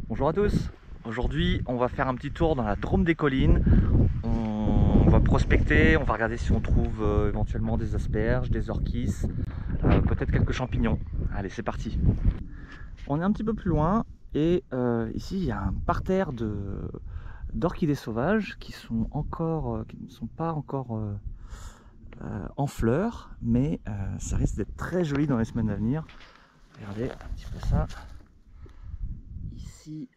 Bonjour à tous. Aujourd'hui on va faire un petit tour dans la Drôme des collines. On va prospecter, on va regarder si on trouve éventuellement des asperges, des orchis, peut-être quelques champignons. Allez, c'est parti. On est un petit peu plus loin et ici il y a un parterre d'orchidées sauvages qui sont encore, qui ne sont pas encore en fleurs, mais ça risque d'être très joli dans les semaines à venir. Regardez un petit peu ça. Ici,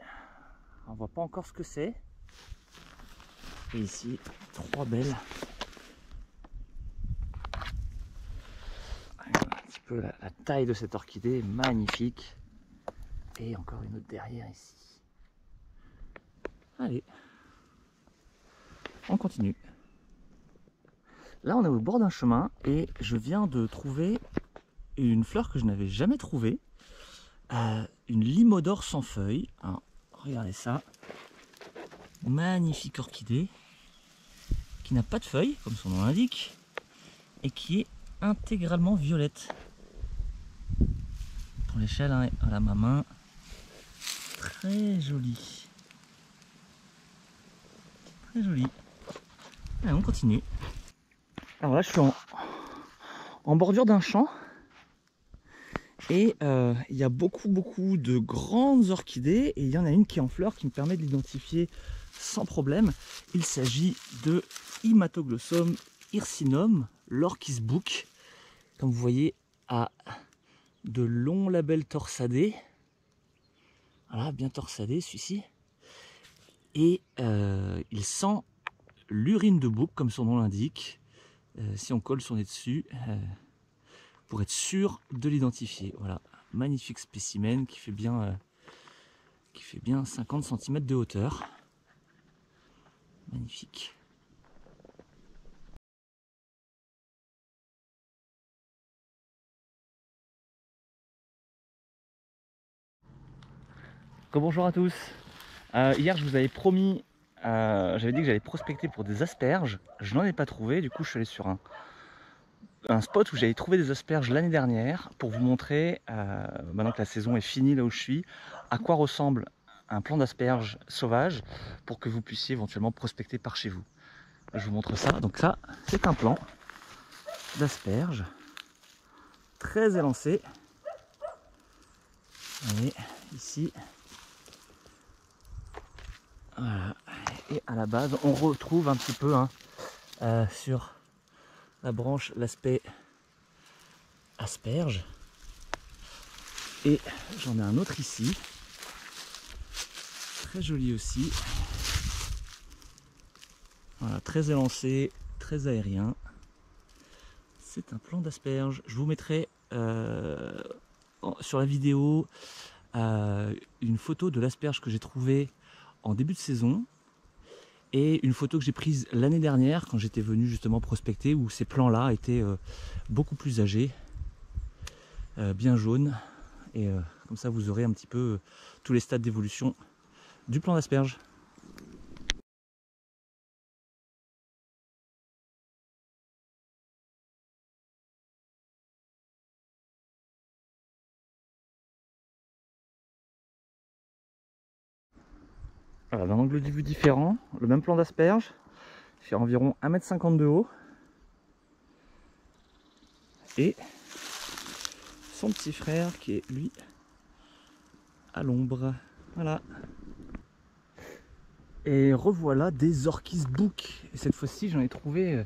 on voit pas encore ce que c'est. Et ici, trois belles. Voilà un petit peu la taille de cette orchidée, magnifique. Et encore une autre derrière ici. Allez, on continue. Là, on est au bord d'un chemin et je viens de trouver une fleur que je n'avais jamais trouvée. Une limodore sans feuilles. Alors, regardez ça. Magnifique orchidée qui n'a pas de feuilles, comme son nom l'indique, et qui est intégralement violette. Pour l'échelle, hein, voilà ma main. Très jolie. Très jolie. Allez, on continue. Alors là, je suis en bordure d'un champ. Et il y a beaucoup de grandes orchidées. Et il y en a une qui est en fleurs qui me permet de l'identifier sans problème. Il s'agit de Haematoglossum hircinum, l'orchis book. Comme vous voyez, à de longs labels torsadés. Voilà, bien torsadé celui-ci. Et il sent l'urine de bouc, comme son nom l'indique. Si on colle son nez dessus, pour être sûr de l'identifier. Voilà, magnifique spécimen qui fait bien 50 cm de hauteur. Magnifique. Bonjour à tous. Hier je vous avais promis, j'avais dit que j'allais prospecter pour des asperges. Je n'en ai pas trouvé, du coup je suis allé sur un spot où j'avais trouvé des asperges l'année dernière pour vous montrer, maintenant que la saison est finie là où je suis, à quoi ressemble un plant d'asperges sauvage pour que vous puissiez éventuellement prospecter par chez vous. Je vous montre ça. Donc ça, c'est un plant d'asperges très élancé. Vous voyez ici. Voilà. Et à la base, on retrouve un petit peu sur la branche l'aspect asperge. Et j'en ai un autre ici. Très joli aussi. Voilà, très élancé, très aérien. C'est un plant d'asperges. Je vous mettrai sur la vidéo une photo de l'asperge que j'ai trouvée en début de saison et une photo que j'ai prise l'année dernière quand j'étais venu justement prospecter, où ces plants là étaient beaucoup plus âgés, bien jaunes, et comme ça vous aurez un petit peu tous les stades d'évolution du plant d'asperge. Voilà, d'un angle de vue différent, le même plant d'asperge fait environ 1,50 m de haut et son petit frère qui est lui à l'ombre. Voilà. Et revoilà des orchis book. Et cette fois-ci j'en ai trouvé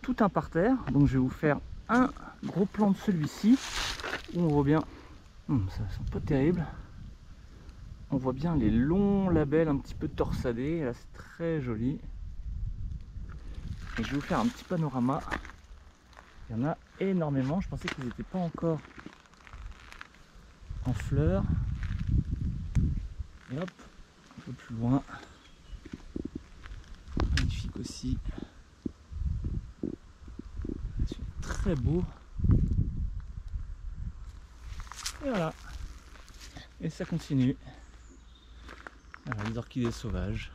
tout un parterre. Donc je vais vous faire un gros plan de celui-ci où on voit bien, ça sent pas terrible. On voit bien les longs labels un petit peu torsadés. Là c'est très joli. Et je vais vous faire un petit panorama. Il y en a énormément. Je pensais qu'ils n'étaient pas encore en fleurs. Et hop, un peu plus loin. Magnifique aussi. Très beau. Et voilà. Et ça continue. Voilà, les orchidées sauvages.